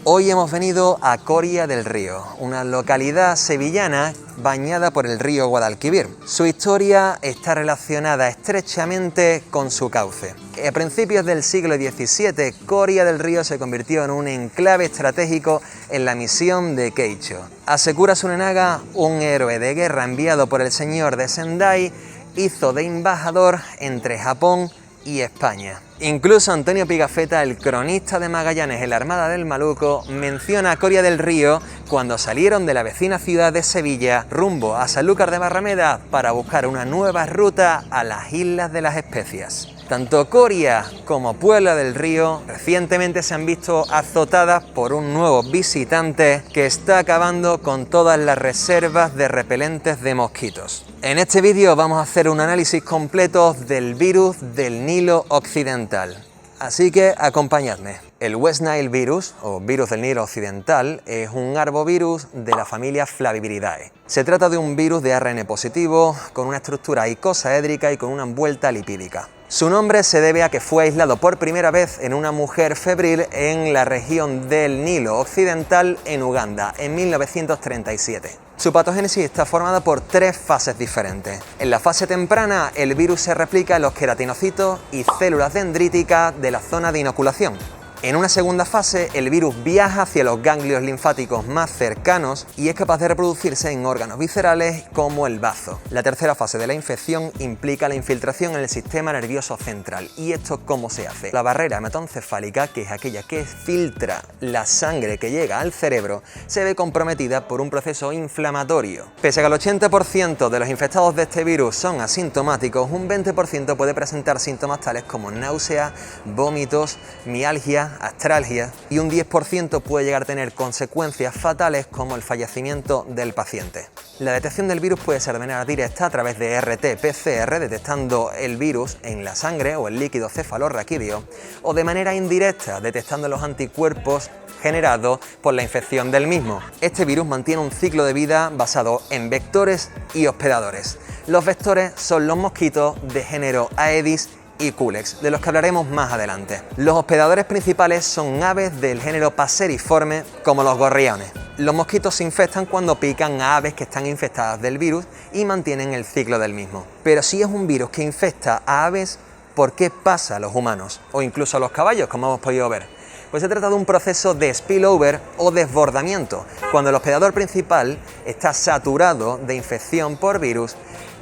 Hoy hemos venido a Coria del Río, una localidad sevillana bañada por el río Guadalquivir. Su historia está relacionada estrechamente con su cauce. A principios del siglo XVII, Coria del Río se convirtió en un enclave estratégico en la misión de Keicho. Asecura Sunenaga, un héroe de guerra enviado por el señor de Sendai, hizo de embajador entre Japón y España. Incluso Antonio Pigafetta, el cronista de Magallanes en la Armada del Maluco, menciona a Coria del Río cuando salieron de la vecina ciudad de Sevilla rumbo a Sanlúcar de Barrameda para buscar una nueva ruta a las Islas de las Especias. Tanto Coria como Puebla del Río recientemente se han visto azotadas por un nuevo visitante que está acabando con todas las reservas de repelentes de mosquitos. En este vídeo vamos a hacer un análisis completo del virus del Nilo Occidental. Así que acompañadme. El West Nile virus, o virus del Nilo Occidental, es un arbovirus de la familia Flaviviridae. Se trata de un virus de ARN positivo, con una estructura icosaédrica y con una envuelta lipídica. Su nombre se debe a que fue aislado por primera vez en una mujer febril en la región del Nilo Occidental en Uganda, en 1937. Su patogénesis está formada por tres fases diferentes. En la fase temprana, el virus se replica en los queratinocitos y células dendríticas de la zona de inoculación. En una segunda fase, el virus viaja hacia los ganglios linfáticos más cercanos y es capaz de reproducirse en órganos viscerales como el bazo. La tercera fase de la infección implica la infiltración en el sistema nervioso central. ¿Y esto cómo se hace? La barrera hematoencefálica, que es aquella que filtra la sangre que llega al cerebro, se ve comprometida por un proceso inflamatorio. Pese a que el 80% de los infectados de este virus son asintomáticos, un 20% puede presentar síntomas tales como náusea, vómitos, mialgia, astralgia, y un 10% puede llegar a tener consecuencias fatales como el fallecimiento del paciente. La detección del virus puede ser de manera directa a través de RT-PCR, detectando el virus en la sangre o el líquido cefalorraquídeo, o de manera indirecta, detectando los anticuerpos generados por la infección del mismo. Este virus mantiene un ciclo de vida basado en vectores y hospedadores. Los vectores son los mosquitos de género Aedes y Culex, de los que hablaremos más adelante. Los hospedadores principales son aves del género Passeriforme, como los gorriones. Los mosquitos se infectan cuando pican a aves que están infectadas del virus y mantienen el ciclo del mismo. Pero si es un virus que infecta a aves, ¿por qué pasa a los humanos? O incluso a los caballos, como hemos podido ver. Pues se trata de un proceso de spillover o desbordamiento. Cuando el hospedador principal está saturado de infección por virus,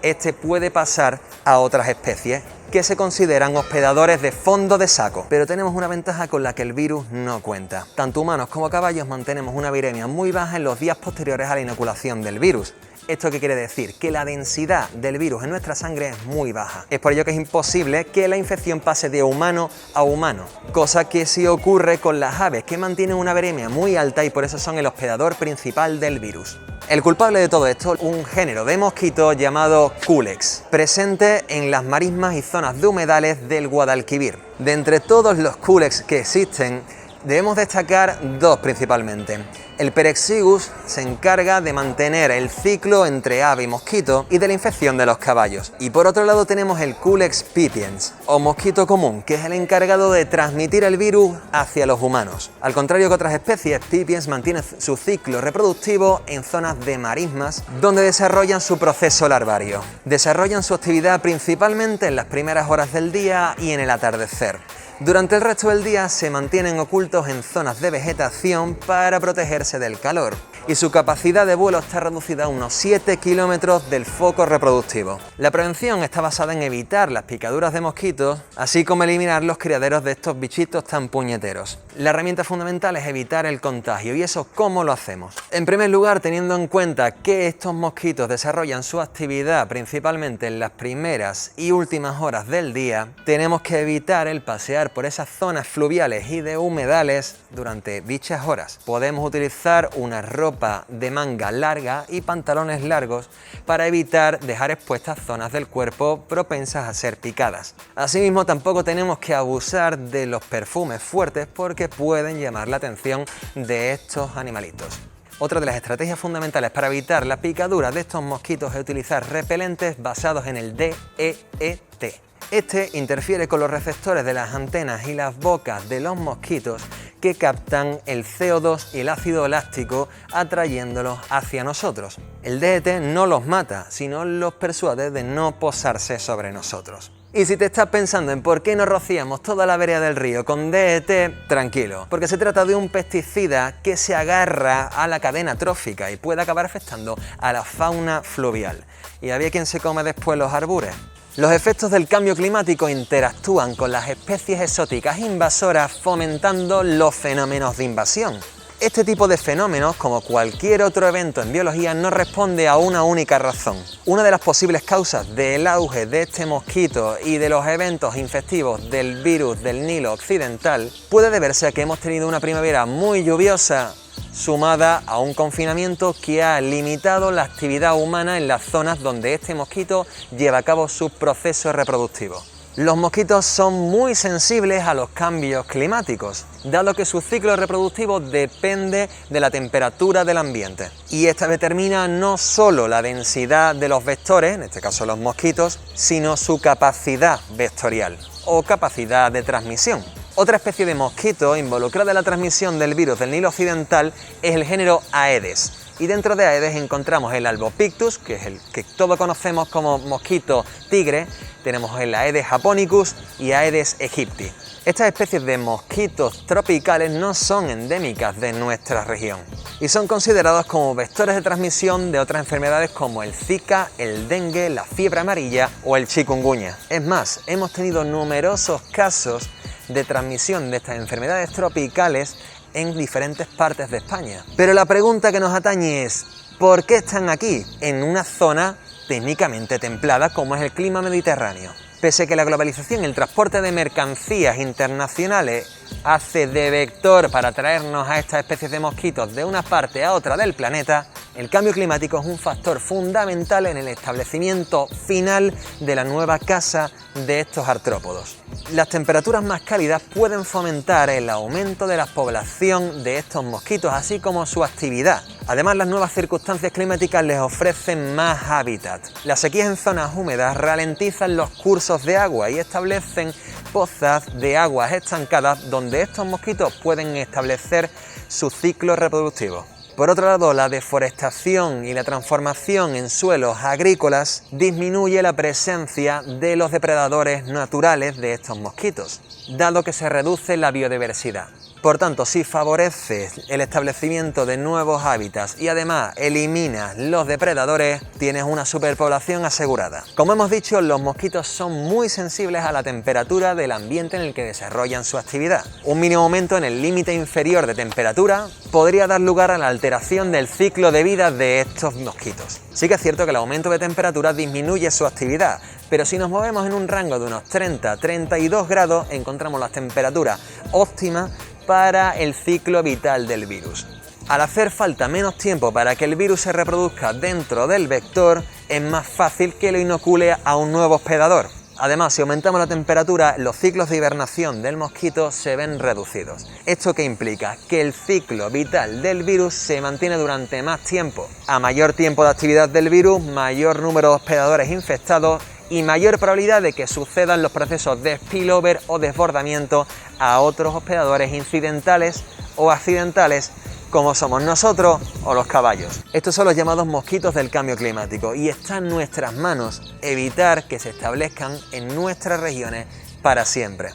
este puede pasar a otras especies que se consideran hospedadores de fondo de saco. Pero tenemos una ventaja con la que el virus no cuenta. Tanto humanos como caballos mantenemos una viremia muy baja en los días posteriores a la inoculación del virus. ¿Esto qué quiere decir? Que la densidad del virus en nuestra sangre es muy baja. Es por ello que es imposible que la infección pase de humano a humano, cosa que sí ocurre con las aves, que mantienen una viremia muy alta y por eso son el hospedador principal del virus. El culpable de todo esto, un género de mosquito llamado Culex, presente en las marismas y zonas de humedales del Guadalquivir. De entre todos los Culex que existen, debemos destacar dos principalmente. El Perexigus se encarga de mantener el ciclo entre ave y mosquito y de la infección de los caballos. Y por otro lado tenemos el Culex pipiens, o mosquito común, que es el encargado de transmitir el virus hacia los humanos. Al contrario que otras especies, pipiens mantiene su ciclo reproductivo en zonas de marismas, donde desarrollan su proceso larvario. Desarrollan su actividad principalmente en las primeras horas del día y en el atardecer. Durante el resto del día se mantienen ocultos en zonas de vegetación para protegerse del calor y su capacidad de vuelo está reducida a unos 7 kilómetros del foco reproductivo. La prevención está basada en evitar las picaduras de mosquitos, así como eliminar los criaderos de estos bichitos tan puñeteros. La herramienta fundamental es evitar el contagio, y eso ¿cómo lo hacemos? En primer lugar, teniendo en cuenta que estos mosquitos desarrollan su actividad principalmente en las primeras y últimas horas del día, tenemos que evitar el pasear por esas zonas fluviales y de humedales durante dichas horas. Podemos utilizar una ropa de manga larga y pantalones largos para evitar dejar expuestas zonas del cuerpo propensas a ser picadas. Asimismo, tampoco tenemos que abusar de los perfumes fuertes porque pueden llamar la atención de estos animalitos. Otra de las estrategias fundamentales para evitar la picadura de estos mosquitos es utilizar repelentes basados en el DEET. Este interfiere con los receptores de las antenas y las bocas de los mosquitos que captan el CO2 y el ácido láctico atrayéndolos hacia nosotros. El DDT no los mata, sino los persuade de no posarse sobre nosotros. Y si te estás pensando en por qué no rociamos toda la vereda del río con DDT, tranquilo, porque se trata de un pesticida que se agarra a la cadena trófica y puede acabar afectando a la fauna fluvial. ¿Y había quien se come después los arbures? Los efectos del cambio climático interactúan con las especies exóticas invasoras, fomentando los fenómenos de invasión. Este tipo de fenómenos, como cualquier otro evento en biología, no responde a una única razón. Una de las posibles causas del auge de este mosquito y de los eventos infectivos del virus del Nilo Occidental puede deberse a que hemos tenido una primavera muy lluviosa, sumada a un confinamiento que ha limitado la actividad humana en las zonas donde este mosquito lleva a cabo sus procesos reproductivos. Los mosquitos son muy sensibles a los cambios climáticos, dado que su ciclo reproductivo depende de la temperatura del ambiente. Y esta determina no solo la densidad de los vectores, en este caso los mosquitos, sino su capacidad vectorial o capacidad de transmisión. Otra especie de mosquito involucrada en la transmisión del virus del Nilo Occidental es el género Aedes. Y dentro de Aedes encontramos el Albopictus, que es el que todos conocemos como mosquito tigre. Tenemos el Aedes japonicus y Aedes aegypti. Estas especies de mosquitos tropicales no son endémicas de nuestra región y son considerados como vectores de transmisión de otras enfermedades como el Zika, el dengue, la fiebre amarilla o el chikungunya. Es más, hemos tenido numerosos casos de transmisión de estas enfermedades tropicales en diferentes partes de España. Pero la pregunta que nos atañe es, ¿por qué están aquí, en una zona técnicamente templada como es el clima mediterráneo? Pese a que la globalización y el transporte de mercancías internacionales hace de vector para traernos a estas especies de mosquitos de una parte a otra del planeta, el cambio climático es un factor fundamental en el establecimiento final de la nueva casa de estos artrópodos. Las temperaturas más cálidas pueden fomentar el aumento de la población de estos mosquitos, así como su actividad. Además, las nuevas circunstancias climáticas les ofrecen más hábitat. Las sequías en zonas húmedas ralentizan los cursos de agua y establecen pozas de aguas estancadas donde estos mosquitos pueden establecer su ciclo reproductivo. Por otro lado, la deforestación y la transformación en suelos agrícolas disminuye la presencia de los depredadores naturales de estos mosquitos, dado que se reduce la biodiversidad. Por tanto, si favoreces el establecimiento de nuevos hábitats y además eliminas los depredadores, tienes una superpoblación asegurada. Como hemos dicho, los mosquitos son muy sensibles a la temperatura del ambiente en el que desarrollan su actividad. Un mínimo aumento en el límite inferior de temperatura podría dar lugar a la alteración del ciclo de vida de estos mosquitos. Sí que es cierto que el aumento de temperatura disminuye su actividad, pero si nos movemos en un rango de unos 30-32 grados, encontramos las temperaturas óptimas para el ciclo vital del virus. Al hacer falta menos tiempo para que el virus se reproduzca dentro del vector, es más fácil que lo inocule a un nuevo hospedador. Además, si aumentamos la temperatura, los ciclos de hibernación del mosquito se ven reducidos. ¿Esto qué implica? Que el ciclo vital del virus se mantiene durante más tiempo. A mayor tiempo de actividad del virus, mayor número de hospedadores infectados y mayor probabilidad de que sucedan los procesos de spillover o desbordamiento a otros hospedadores incidentales o accidentales como somos nosotros o los caballos. Estos son los llamados mosquitos del cambio climático y está en nuestras manos evitar que se establezcan en nuestras regiones para siempre.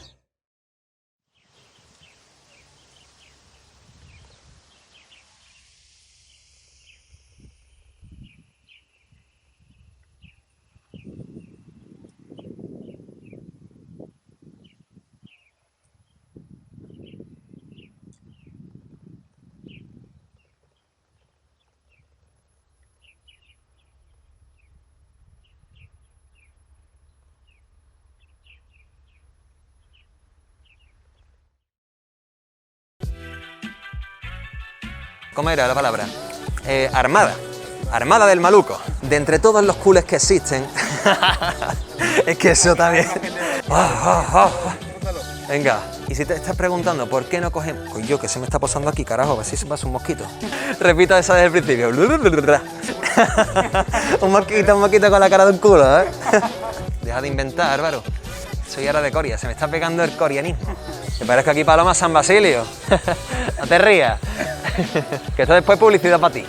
¿Cómo era la palabra? Armada. Armada del maluco. De entre todos los cules que existen... es que eso también... Venga, y si te estás preguntando por qué no cogemos... Pues yo, que se me está posando aquí, carajo, a ver si se pasa un mosquito. Repito eso desde el principio. un mosquito con la cara de un culo, ¿eh? Deja de inventar, Álvaro. Soy ahora de Coria, se me está pegando el corianismo. Que parezco aquí Paloma San Basilio. No te rías. Que esto después es publicidad para ti.